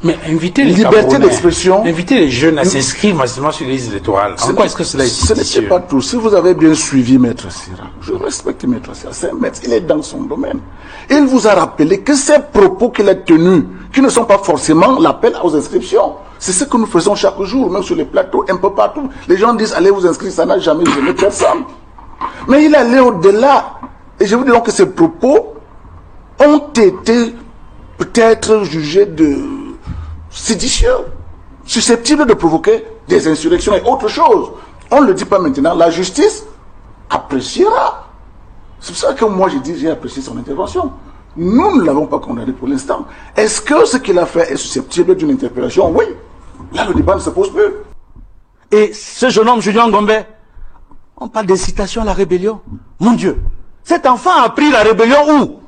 Mais inviter les liberté d'expression. Inviter les jeunes à s'inscrire massivement sur les listes électorales. Pourquoi est-ce que cela est Ce n'était pas tout. Si vous avez bien suivi Maître Sira, je respecte Maître Sira, c'est un maître, il est dans son domaine. Il vous a rappelé que ces propos qu'il a tenus, qui ne sont pas forcément l'appel aux inscriptions, c'est ce que nous faisons chaque jour, même sur les plateaux, un peu partout. Les gens disent allez vous inscrire, ça n'a jamais gêné personne. Mais il allait au-delà. Et je vous dis donc que ces propos ont été peut-être jugés de séditieux, susceptibles de provoquer des insurrections et autre chose. On ne le dit pas maintenant, la justice appréciera. C'est pour ça que moi j'ai apprécié son intervention. Nous ne l'avons pas condamné pour l'instant. Est-ce que ce qu'il a fait est susceptible d'une interpellation? Oui. Là, le débat ne se pose plus. Et ce jeune homme, Julien Ngombe, on parle d'incitation à la rébellion. Mon Dieu, cet enfant a pris la rébellion où?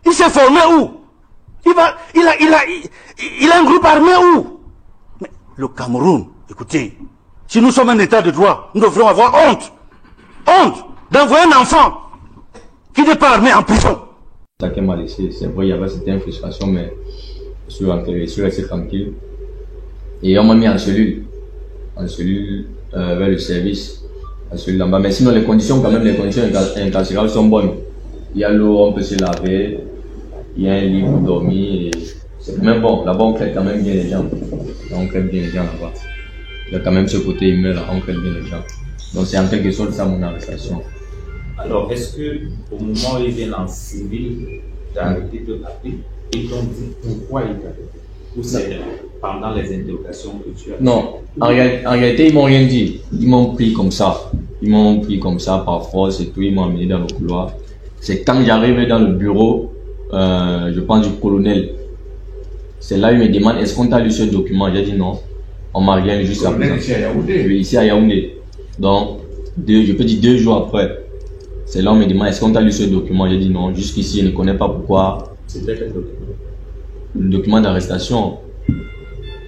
Il s'est formé où? Il a un groupe armé où? Mais le Cameroun, écoutez, si nous sommes un état de droit, nous devrions avoir honte. Honte d'envoyer un enfant qui n'est pas armé en prison. Chacun m'a laissé, c'est vrai, il y avait cette frustration, mais je suis resté tranquille. Et on m'a mis en cellule vers le service, en cellule là-bas. Mais sinon, les conditions incarcérales sont bonnes. Il y a l'eau, on peut se laver, il y a un lit pour dormir. Et c'est même bon, là-bas on crée quand même bien les gens. On crée bien les gens là-bas. Il y a quand même ce côté humain là, on crée bien les gens. Donc c'est en quelque sorte ça mon arrestation. Alors, est-ce que au moment où il vient en civil d'arrêter de l'appeler, ils t'ont dit pourquoi il t'a arrêté? Ou c'est pendant les interrogations que tu as? Non, en réalité, ils m'ont rien dit. Ils m'ont pris comme ça. Ils m'ont pris comme ça par force et tout. Ils m'ont amené dans le couloir. C'est quand j'arrive dans le bureau, je pense du colonel. C'est là où il me demande est-ce qu'on t'a lu ce document? J'ai dit non. On m'a rien lu jusqu'à présent. Ici à Yaoundé. Donc, je peux dire 2 jours après. C'est là où on me demande est-ce qu'on t'a lu ce document? J'ai dit non. Jusqu'ici, je ne connais pas pourquoi. C'était quel document? Le document d'arrestation.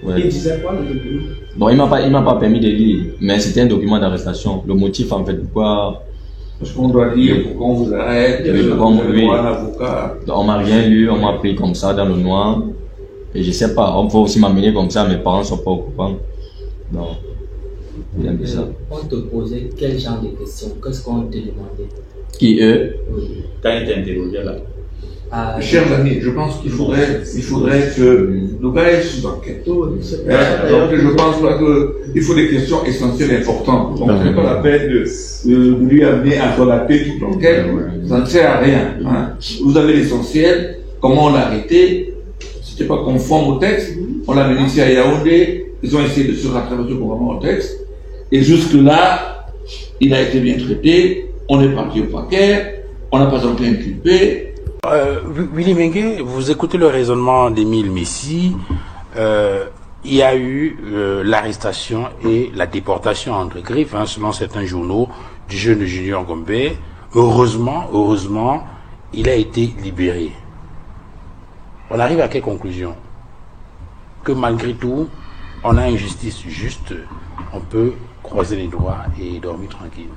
Ouais. Il disait quoi le document? Bon, il m'a pas permis de lire, mais c'était un document d'arrestation. Le motif en fait, pourquoi. Parce qu'on doit dire pourquoi on vous arrête, un avocat. On m'a rien lu, on m'a pris comme ça dans le noir. Et je sais pas, on peut aussi m'amener comme ça, mes parents ne sont pas au courant. Non. Rien de ça. On te posait quel genre de questions? Qu'est-ce qu'on te demandait? Qui eux? Quand il t'interrogeait là. Chers amis, je pense qu'il faudrait que nos gars sous enquête. Donc je pense pas qu'il faut des questions essentielles et importantes. Donc ce n'est pas la peine de lui amener à relater toute l'enquête. Ça ne sert à rien. Hein. Vous avez l'essentiel, comment on l'a arrêté, c'était pas conforme au texte, on l'a mené ici à Yaoundé, ils ont essayé de se rattraper conformément au texte, et jusque là, il a été bien traité, on est parti au paquet, on n'a pas été inculpé. Willy Mengue, vous écoutez le raisonnement d'Émile Messi. Il y a eu l'arrestation et la déportation entre griffes, selon certains journaux, du jeune Julien Ngombe. Heureusement, il a été libéré. On arrive à quelle conclusion? Que malgré tout, on a une justice juste, on peut croiser les doigts et dormir tranquille.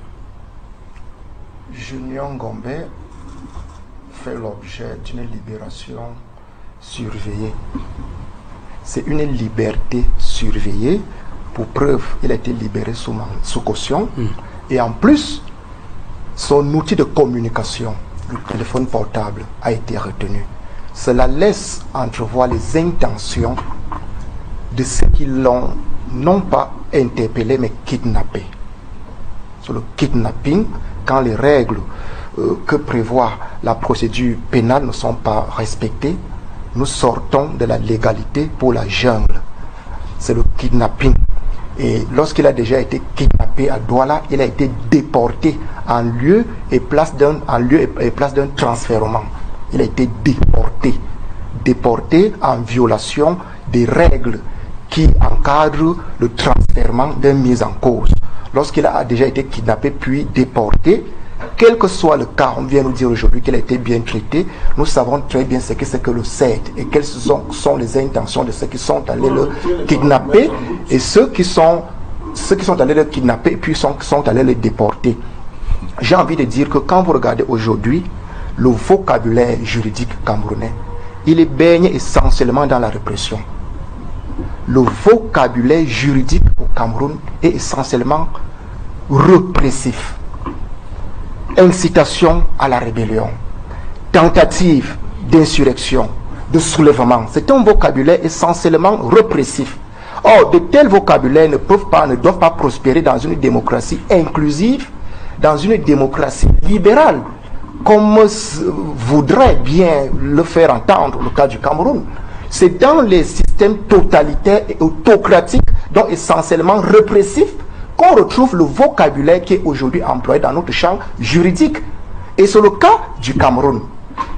Julien Ngombe fait l'objet d'une libération surveillée. C'est une liberté surveillée. Pour preuve, il a été libéré sous caution. Et en plus, son outil de communication, le téléphone portable, a été retenu. Cela laisse entrevoir les intentions de ceux qui l'ont non pas interpellé, mais kidnappé. Sur le kidnapping, quand les règles que prévoit la procédure pénale ne sont pas respectées, nous sortons de la légalité pour la jungle. C'est le kidnapping. Et lorsqu'il a déjà été kidnappé à Douala, il a été déporté en lieu et place d'un transfèrement. Il a été déporté en violation des règles qui encadrent le transfèrement d'un mis en cause. Lorsqu'il a déjà été kidnappé puis déporté, quel que soit le cas, on vient nous dire aujourd'hui qu'il a été bien traité, nous savons très bien ce que c'est que le CED et quelles sont les intentions de ceux qui sont allés le kidnapper et ceux qui sont allés le kidnapper et puis sont allés le déporter. J'ai envie de dire que quand vous regardez aujourd'hui le vocabulaire juridique camerounais, il est baigné essentiellement dans la répression. le vocabulaire juridique au Cameroun est essentiellement répressif. Incitation à la rébellion, tentative d'insurrection, de soulèvement. C'est un vocabulaire essentiellement répressif. Or, de tels vocabulaires ne doivent pas prospérer dans une démocratie inclusive, dans une démocratie libérale, comme voudrait bien le faire entendre le cas du Cameroun. C'est dans les systèmes totalitaires et autocratiques, donc essentiellement répressifs, qu'on retrouve le vocabulaire qui est aujourd'hui employé dans notre champ juridique. Et c'est le cas du Cameroun.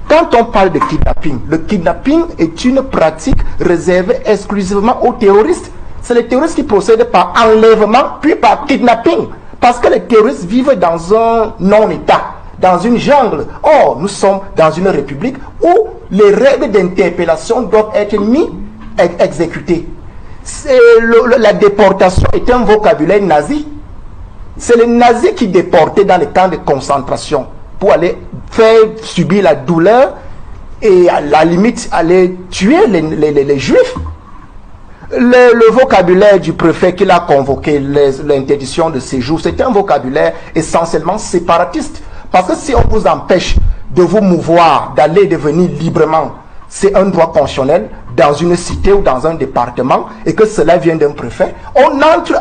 Quand on parle de kidnapping, le kidnapping est une pratique réservée exclusivement aux terroristes. C'est les terroristes qui procèdent par enlèvement, puis par kidnapping. Parce que les terroristes vivent dans un non-État, dans une jungle. Or, nous sommes dans une république où les règles d'interpellation doivent être exécutées. La déportation est un vocabulaire nazi. C'est les nazis qui déportaient dans les camps de concentration pour aller faire subir la douleur et à la limite aller tuer les juifs. Le vocabulaire du préfet qui l'a convoqué, l'interdiction de séjour, c'est un vocabulaire essentiellement séparatiste. Parce que si on vous empêche de vous mouvoir, d'aller et de venir librement, c'est un droit constitutionnel dans une cité ou dans un département, et que cela vient d'un préfet, on entre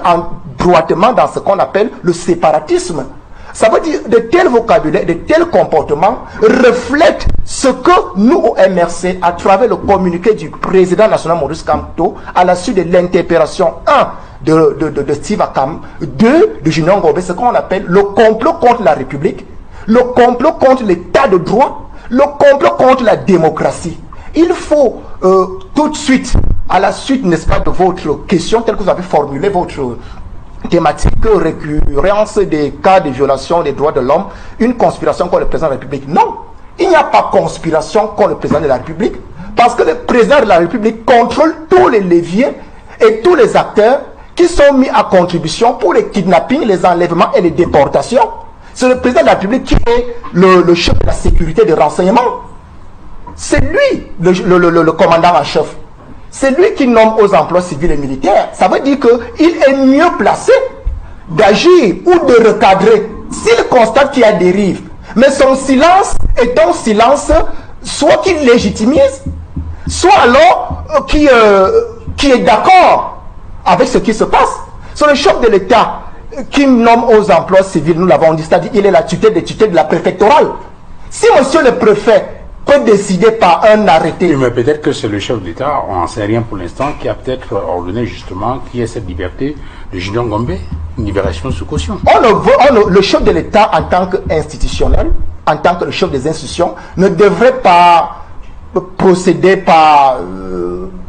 droitement dans ce qu'on appelle le séparatisme. Ça veut dire de tels vocabulaires, de tels comportements reflètent ce que nous, au MRC, à travers le communiqué du président national Maurice Kamto, à la suite de l'interpellation 1 de Steve Akam, 2 de Julien Ngobé, ce qu'on appelle le complot contre la République, le complot contre l'état de droit, le complot contre la démocratie. Il faut tout de suite, à la suite, n'est-ce pas, de votre question, telle que vous avez formulé votre thématique, récurrence des cas de violation des droits de l'homme, une conspiration contre le président de la République. Non, il n'y a pas conspiration contre le président de la République, parce que le président de la République contrôle tous les leviers et tous les acteurs qui sont mis à contribution pour les kidnappings, les enlèvements et les déportations. C'est le président de la République qui est le chef de la sécurité des renseignements. C'est lui le commandant en chef. C'est lui qui nomme aux emplois civils et militaires. Ça veut dire qu'il est mieux placé d'agir ou de recadrer s'il constate qu'il y a dérive. Mais son silence est un silence soit qu'il légitimise, soit alors qui est d'accord avec ce qui se passe. C'est le chef de l'État qui nomme aux emplois civils, nous l'avons dit, c'est-à-dire il est la tutelle des tutelles de la préfectorale. Si monsieur le préfet peut décider par un arrêté. Mais peut-être que c'est le chef d'État, on n'en sait rien pour l'instant, qui a peut-être ordonné justement qu'il y ait cette liberté de Julien Ngobé, une libération sous caution. Le chef de l'État en tant qu'institutionnel, en tant que le chef des institutions, ne devrait pas procéder par...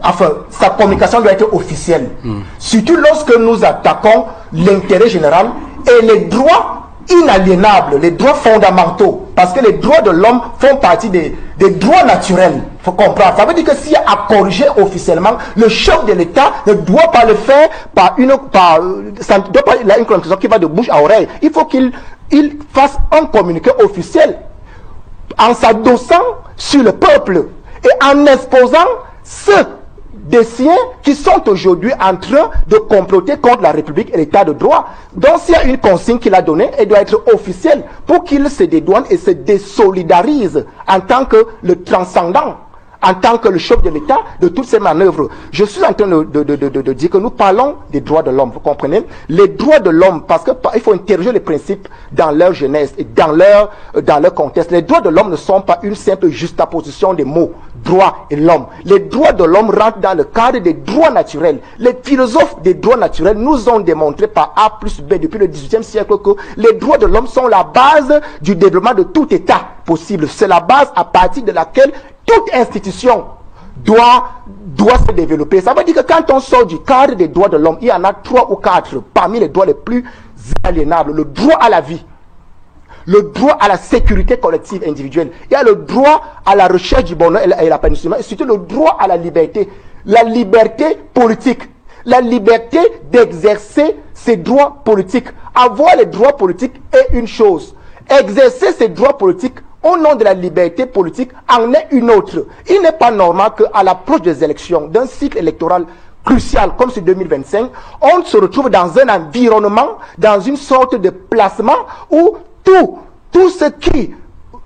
enfin, sa communication doit être officielle. Surtout lorsque nous attaquons l'intérêt général et les droits inaliénables, les droits fondamentaux, parce que les droits de l'homme font partie des droits naturels. Il faut comprendre. Ça veut dire que s'il y a à corriger officiellement, le chef de l'État ne doit pas le faire ça ne doit pas une communication qui va de bouche à oreille. Il faut qu'il fasse un communiqué officiel en s'adossant sur le peuple et en exposant ceux des siens qui sont aujourd'hui en train de comploter contre la République et l'État de droit. Donc s'il y a une consigne qu'il a donnée, elle doit être officielle pour qu'il se dédouane et se désolidarise en tant que le transcendant, en tant que le chef de l'État de toutes ces manœuvres. Je suis en train de dire que nous parlons des droits de l'homme, vous comprenez? Les droits de l'homme, parce qu'il faut interroger les principes dans leur genèse et dans leur contexte. Les droits de l'homme ne sont pas une simple juxtaposition des mots droit et l'homme. Les droits de l'homme rentrent dans le cadre des droits naturels. Les philosophes des droits naturels nous ont démontré par A plus B depuis le XVIIIe siècle que les droits de l'homme sont la base du développement de tout État possible. C'est la base à partir de laquelle toute institution doit se développer. Ça veut dire que quand on sort du cadre des droits de l'homme, il y en a 3 ou 4 parmi les droits les plus inaliénables. Le droit à la vie, le droit à la sécurité collective individuelle, il y a le droit à la recherche du bonheur et l'épanouissement, et surtout le droit à la liberté politique, la liberté d'exercer ses droits politiques. Avoir les droits politiques est une chose. Exercer ses droits politiques au nom de la liberté politique, en est une autre. Il n'est pas normal qu'à l'approche des élections, d'un cycle électoral crucial comme ce 2025, on se retrouve dans un environnement, dans une sorte de placement où tout ce qui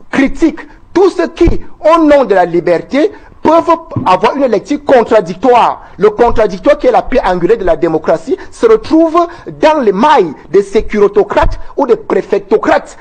critique, tout ce qui, au nom de la liberté, peuvent avoir une lecture contradictoire. Le contradictoire, qui est la pierre angulaire de la démocratie, se retrouve dans les mailles des sécurotocrates ou des préfectocrates,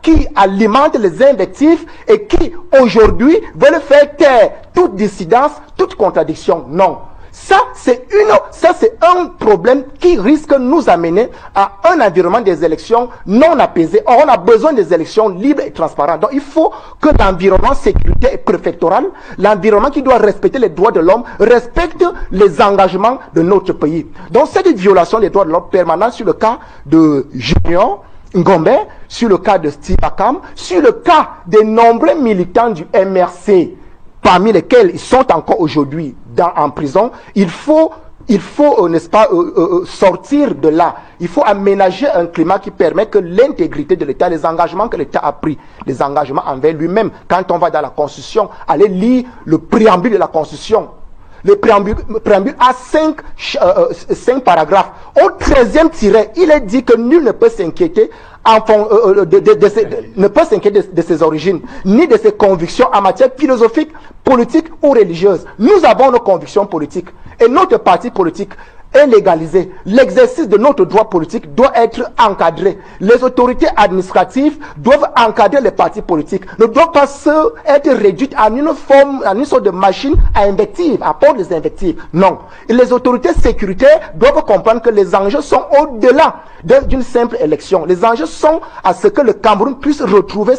qui alimentent les invectives et qui, aujourd'hui, veulent faire taire toute dissidence, toute contradiction. Non. Ça, c'est un problème qui risque de nous amener à un environnement des élections non apaisé. Or, on a besoin des élections libres et transparentes. Donc, il faut que l'environnement sécuritaire et préfectoral, l'environnement qui doit respecter les droits de l'homme, respecte les engagements de notre pays. Donc, cette violation des droits de l'homme permanente sur le cas de Junior Ngombe, sur le cas de Steve Akam, sur le cas des nombreux militants du MRC, parmi lesquels ils sont encore aujourd'hui en prison, il faut n'est-ce pas, sortir de là. Il faut aménager un climat qui permet que l'intégrité de l'État, les engagements que l'État a pris, les engagements envers lui-même, quand on va dans la Constitution, aller lire le préambule de la Constitution. Le préambule a 5 paragraphes. Au 13e tiret, il est dit que nul ne peut s'inquiéter ne peut s'inquiéter de ses origines, ni de ses convictions en matière philosophique, politique ou religieuse. Nous avons nos convictions politiques et notre parti politique est légalisé. L'exercice de notre droit politique doit être encadré. Les autorités administratives doivent encadrer les partis politiques. Ne doivent pas être réduites à une sorte de machine à invectives, à porter des invectives. Non. Et les autorités sécuritaires doivent comprendre que les enjeux sont au-delà d'une simple élection. Les enjeux sont à ce que le Cameroun puisse retrouver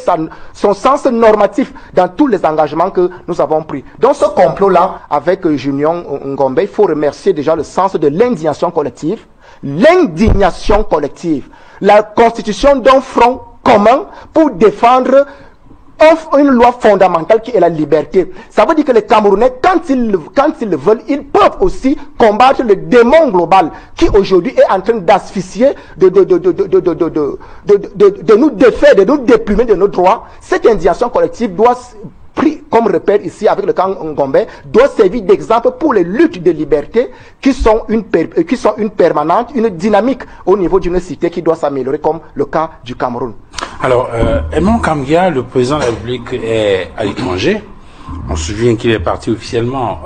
son sens normatif dans tous les engagements que nous avons pris. Dans ce complot-là, avec Junior Ngombe, il faut remercier déjà le sens de l'indignation collective. L'indignation collective. La constitution d'un front commun pour défendre une loi fondamentale qui est la liberté. Ça veut dire que les Camerounais, quand ils le veulent, ils peuvent aussi combattre le démon global qui aujourd'hui est en train d'asphyxier, de nous défaire, de nous déplumer de nos droits. Cette indignation collective doit, pris comme repère ici avec le camp Ngombe, doit servir d'exemple pour les luttes de liberté qui sont une permanente, une dynamique au niveau d'une cité qui doit s'améliorer, comme le cas du Cameroun. Alors, Edmond Kamgia, le président de la République, est à l'étranger. On se souvient qu'il est parti officiellement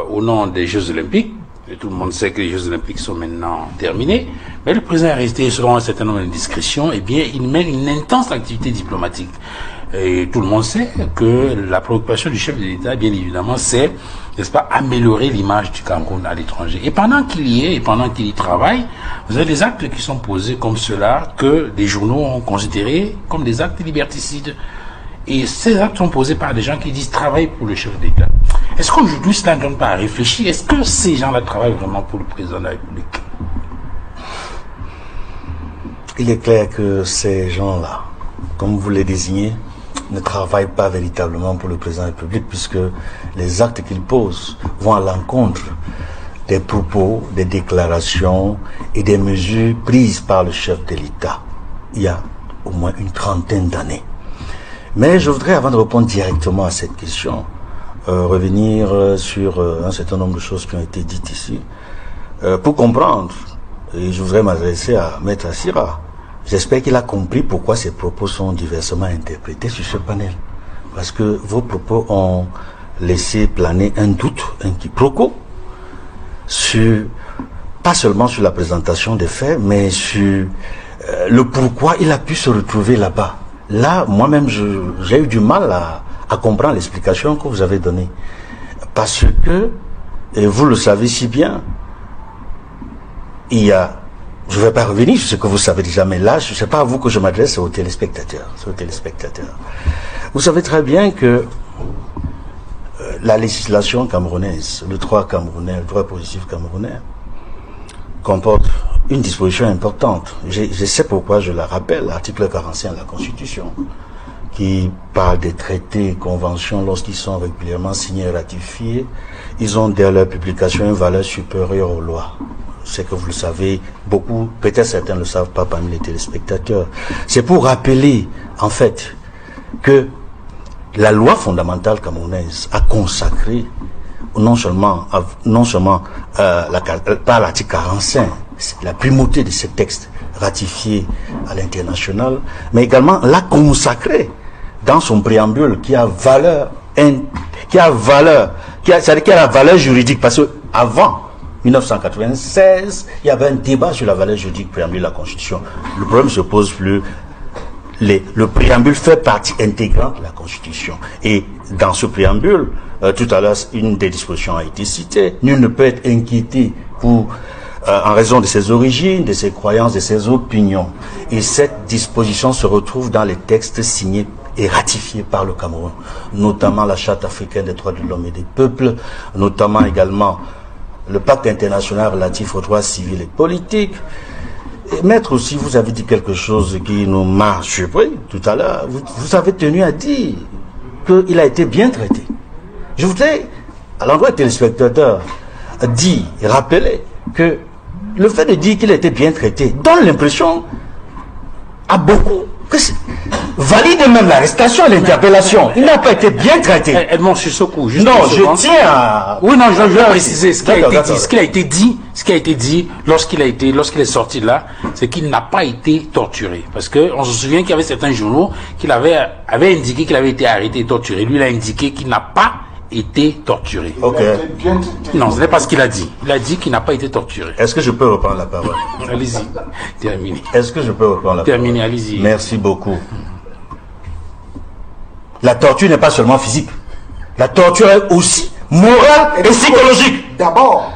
au nom des Jeux Olympiques. Et tout le monde sait que les Jeux Olympiques sont maintenant terminés. Mais le président est resté, selon un certain nombre de discrétions, eh bien, il mène une intense activité diplomatique. Et tout le monde sait que la préoccupation du chef de l'État, bien évidemment, c'est, n'est-ce pas, améliorer l'image du Cameroun à l'étranger. Et pendant qu'il y est, et pendant qu'il y travaille, vous avez des actes qui sont posés comme cela, que des journaux ont considérés comme des actes liberticides. Et ces actes sont posés par des gens qui disent travailler pour le chef d'État. Est-ce qu'aujourd'hui, cela ne donne pas à réfléchir? Est-ce que ces gens-là travaillent vraiment pour le président de la République? Il est clair que ces gens-là, comme vous les désignez, ne travaillent pas véritablement pour le président de la République, puisque les actes qu'ils posent vont à l'encontre des propos, des déclarations et des mesures prises par le chef de l'État il y a au moins une trentaine d'années. Mais je voudrais, avant de répondre directement à cette question, revenir sur un certain nombre de choses qui ont été dites ici. Pour comprendre, et je voudrais m'adresser à Maître Assira, j'espère qu'il a compris pourquoi ces propos sont diversement interprétés sur ce panel. Parce que vos propos ont laissé planer un doute, un quiproquo, pas seulement sur la présentation des faits, mais sur le pourquoi il a pu se retrouver là-bas. Là, moi-même, j'ai eu du mal à comprendre l'explication que vous avez donnée. Parce que, et vous le savez si bien, il y a, je ne vais pas revenir sur ce que vous savez déjà, mais là, ce n'est pas à vous que je m'adresse, c'est aux téléspectateurs. Vous savez très bien que la législation camerounaise, le droit camerounais, le droit positif camerounais, comporte une disposition importante. Je sais pourquoi je la rappelle, l'article 45 de la Constitution, qui parle des traités, conventions, lorsqu'ils sont régulièrement signés et ratifiés, ils ont dès leur publication une valeur supérieure aux lois. C'est que vous le savez, beaucoup, peut-être certains ne le savent pas parmi les téléspectateurs. C'est pour rappeler, en fait, que la loi fondamentale camerounaise a consacré non seulement par l'article 45, la primauté de ce texte ratifié à l'international, mais également l'a consacré dans son préambule qui a la valeur juridique, parce que avant 1996, il y avait un débat sur la valeur juridique préambule de la Constitution. Le problème se pose plus. Le préambule fait partie intégrante de la Constitution. Et dans ce préambule, tout à l'heure, une des dispositions a été citée. Nul ne peut être inquiété en raison de ses origines, de ses croyances, de ses opinions. Et cette disposition se retrouve dans les textes signés et ratifiés par le Cameroun, notamment la Charte africaine des droits de l'homme et des peuples, notamment également le pacte international relatif aux droits civils et politiques. Et maître aussi, vous avez dit quelque chose qui nous m'a surpris tout à l'heure. Vous avez tenu à dire qu'il a été bien traité. Je voudrais, à l'endroit des téléspectateurs, rappeler que le fait de dire qu'il a été bien traité donne l'impression à beaucoup que valide même l'arrestation et l'interpellation. Il n'a pas été bien traité. Edmond Sissoko, juste non, je tiens à... Oui, non, je veux préciser ce qui a été dit lorsqu'il est sorti de là, c'est qu'il n'a pas été torturé. Parce que on se souvient qu'il y avait certains journaux qui avaient indiqué qu'il avait été arrêté et torturé. Lui, il a indiqué qu'il n'a pas été torturé. Ok. Non, ce n'est pas ce qu'il a dit. Il a dit qu'il n'a pas été torturé. Est-ce que je peux reprendre la parole? Allez-y. Terminé. Est-ce que je peux reprendre la parole? Terminé, allez-y. Merci beaucoup. La torture n'est pas seulement physique. La torture est aussi morale et psychologique. D'abord,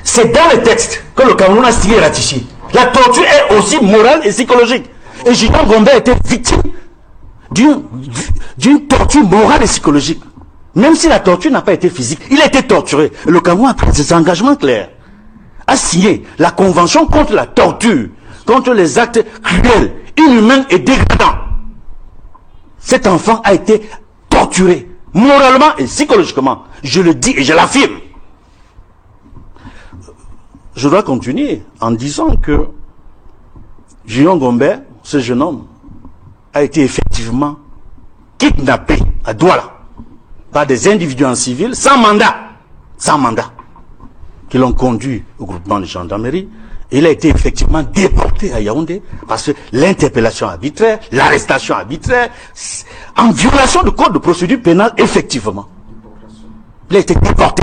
c'est dans les textes que le Cameroun a signé et ratifié. La torture est aussi morale et psychologique. Et Julien Gombe a été victime d'une torture morale et psychologique. Même si la torture n'a pas été physique, il a été torturé. Le Cameroun a pris ses engagements clairs. A signé la convention contre la torture, contre les actes cruels, inhumains et dégradants. Cet enfant a été torturé, moralement et psychologiquement. Je le dis et je l'affirme. Je dois continuer en disant que Julien Gombe, ce jeune homme, a été effectivement kidnappé à Douala par des individus en civil sans mandat, qui l'ont conduit au groupement de gendarmerie. Il a été effectivement déporté à Yaoundé parce que l'interpellation arbitraire, l'arrestation arbitraire, en violation du code de procédure pénale, effectivement. Il a été déporté.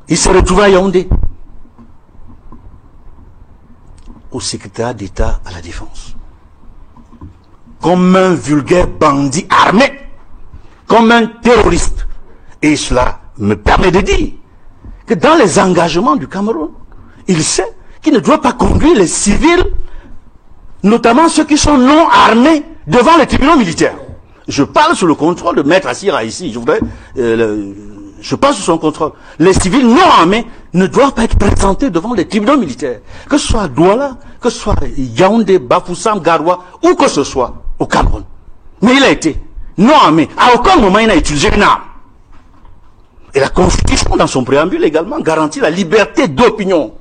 Il s'est retrouvé à Yaoundé, au secrétariat d'État à la Défense, comme un vulgaire bandit armé, comme un terroriste. Et cela me permet de dire que dans les engagements du Cameroun, il sait qu'il ne doit pas conduire les civils, notamment ceux qui sont non armés, devant les tribunaux militaires. Je parle sous le contrôle de Maître Assira ici. Je parle sous son contrôle. Les civils non armés ne doivent pas être présentés devant les tribunaux militaires. Que ce soit à Douala, que ce soit à Yaoundé, Bafoussam, Garoua, ou que ce soit au Cameroun. Mais il a été non armé. À aucun moment il n'a utilisé une arme. Et la Constitution, dans son préambule également, garantit la liberté d'opinion,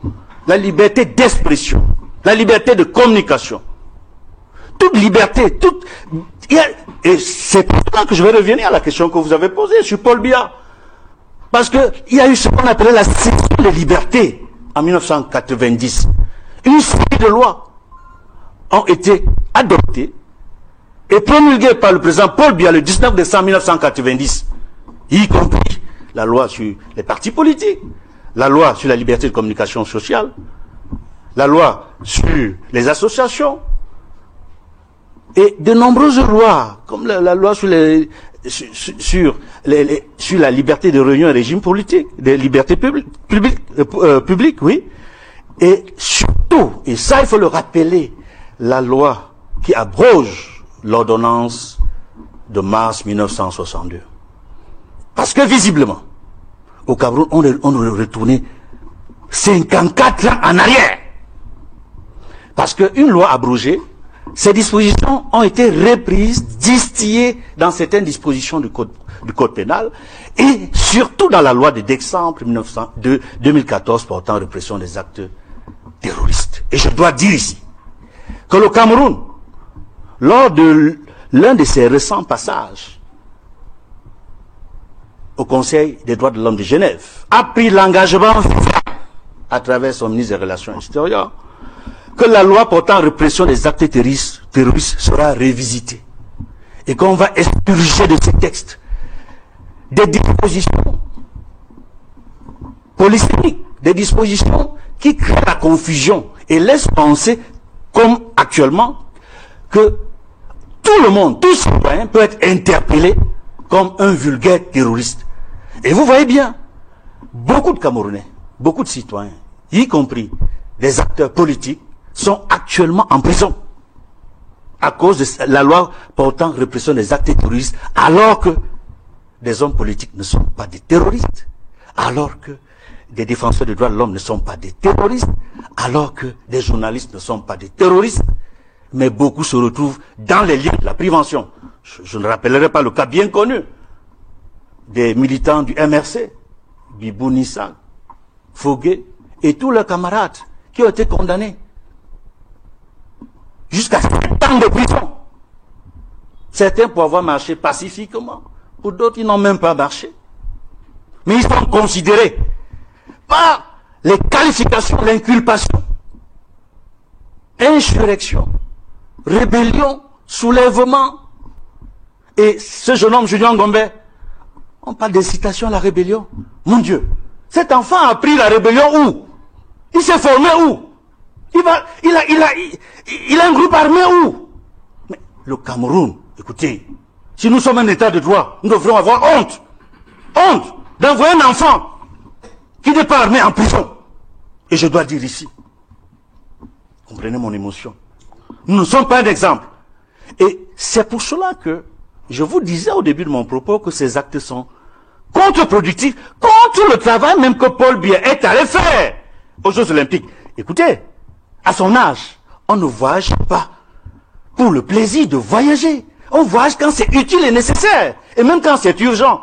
la liberté d'expression, la liberté de communication. Toute liberté, et c'est pour ça que je vais revenir à la question que vous avez posée sur Paul Biya. Parce qu'il y a eu ce qu'on appelait la cession de liberté en 1990. Une série de lois ont été adoptées et promulguées par le président Paul Biya le 19 décembre 1990, y compris la loi sur les partis politiques, la loi sur la liberté de communication sociale, la loi sur les associations, et de nombreuses lois, comme la loi sur la liberté de réunion et régime politique, des libertés publiques, oui. Et surtout, et ça il faut le rappeler, la loi qui abroge l'ordonnance de mars 1962. Parce que visiblement, au Cameroun, on est retourné 54 ans en arrière. Parce qu'une loi abrogée, ces dispositions ont été reprises, distillées dans certaines dispositions du code pénal, et surtout dans la loi de décembre 2014 portant répression des actes terroristes. Et je dois dire ici que le Cameroun, lors de l'un de ses récents passages au Conseil des droits de l'homme de Genève, a pris l'engagement à travers son ministre des Relations extérieures que la loi portant répression des actes terroristes sera révisitée et qu'on va expurger de ces textes des dispositions polysémiques, des dispositions qui créent la confusion et laissent penser, comme actuellement, que tout le monde, tout citoyen peut être interpellé comme un vulgaire terroriste. Et vous voyez bien, beaucoup de Camerounais, beaucoup de citoyens, y compris des acteurs politiques, sont actuellement en prison à cause de la loi portant répression des actes terroristes, alors que des hommes politiques ne sont pas des terroristes, alors que des défenseurs des droits de l'homme ne sont pas des terroristes, alors que des journalistes ne sont pas des terroristes, mais beaucoup se retrouvent dans les liens de la prévention. Je ne rappellerai pas le cas bien connu des militants du MRC, Bibou Nissan, Fogué et tous leurs camarades qui ont été condamnés jusqu'à 7 ans de prison. Certains pour avoir marché pacifiquement, pour d'autres ils n'ont même pas marché. Mais ils sont considérés par les qualifications, l'inculpation, insurrection, rébellion, soulèvement. Et ce jeune homme, Julien Ngombe, on parle d'incitation à la rébellion. Mon Dieu, cet enfant a pris la rébellion où? Il s'est formé où? Il a un groupe armé où? Mais le Cameroun, écoutez, si nous sommes un état de droit, nous devrions avoir honte. Honte d'envoyer un enfant qui n'est pas armé en prison. Et je dois dire ici, comprenez mon émotion, nous ne sommes pas un exemple. Et c'est pour cela que je vous disais au début de mon propos que ces actes sont contre-productifs, contre le travail même que Paul Biya est allé faire aux Jeux Olympiques. Écoutez, à son âge, on ne voyage pas pour le plaisir de voyager. On voyage quand c'est utile et nécessaire. Et même quand c'est urgent.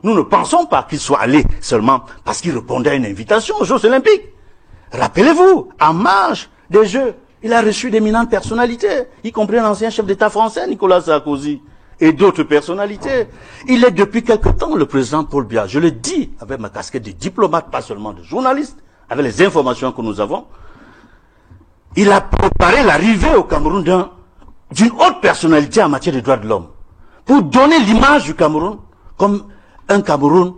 Nous ne pensons pas qu'il soit allé seulement parce qu'il répondait à une invitation aux Jeux Olympiques. Rappelez-vous, en marge des Jeux, il a reçu d'éminentes personnalités, y compris l'ancien chef d'État français, Nicolas Sarkozy, et d'autres personnalités. Il est depuis quelque temps le président Paul Biya. Je le dis avec ma casquette de diplomate, pas seulement de journaliste, avec les informations que nous avons. Il a préparé l'arrivée au Cameroun d'une haute personnalité en matière de droits de l'homme, pour donner l'image du Cameroun comme un Cameroun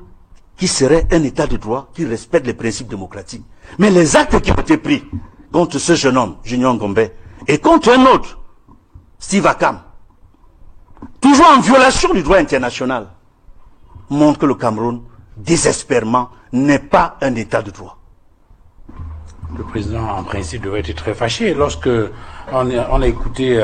qui serait un état de droit, qui respecte les principes démocratiques. Mais les actes qui ont été pris contre ce jeune homme, Julien Ngombe, et contre un autre, Steve Akam, toujours en violation du droit international, montrent que le Cameroun, désespérément, n'est pas un état de droit. Le président, en principe, devrait être très fâché. Lorsque on a écouté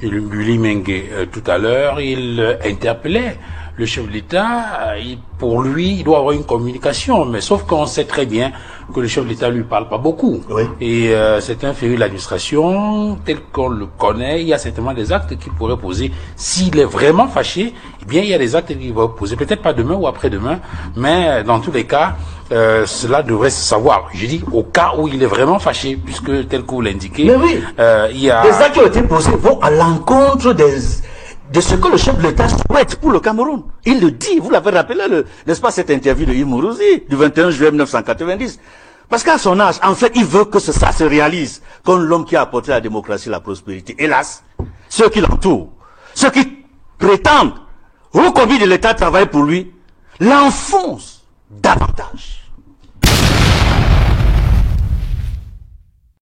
Willy Mengue tout à l'heure, il interpellait le chef de l'État. Pour lui, il doit avoir une communication, mais sauf qu'on sait très bien que le chef de l'État lui parle pas beaucoup. Oui. Et c'est un féru de l'administration, tel qu'on le connaît. Il y a certainement des actes qu'il pourrait poser. S'il est vraiment fâché, eh bien, il y a des actes qu'il va poser. Peut-être pas demain ou après-demain, mais dans tous les cas, cela devrait se savoir. Je dis au cas où il est vraiment fâché, puisque tel que vous l'indiquez, mais oui, il y a... des actes qui ont été posés vont à l'encontre de ce que le chef de l'État souhaite pour le Cameroun. Il le dit, vous l'avez rappelé, n'est-ce pas, cette interview de Imourouzi, du 21 juillet 1990. Parce qu'à son âge, en fait, il veut que ça se réalise comme l'homme qui a apporté la démocratie et la prospérité. Hélas, ceux qui l'entourent, ceux qui prétendent, au commis de l'État travaille pour lui, l'enfoncent davantage.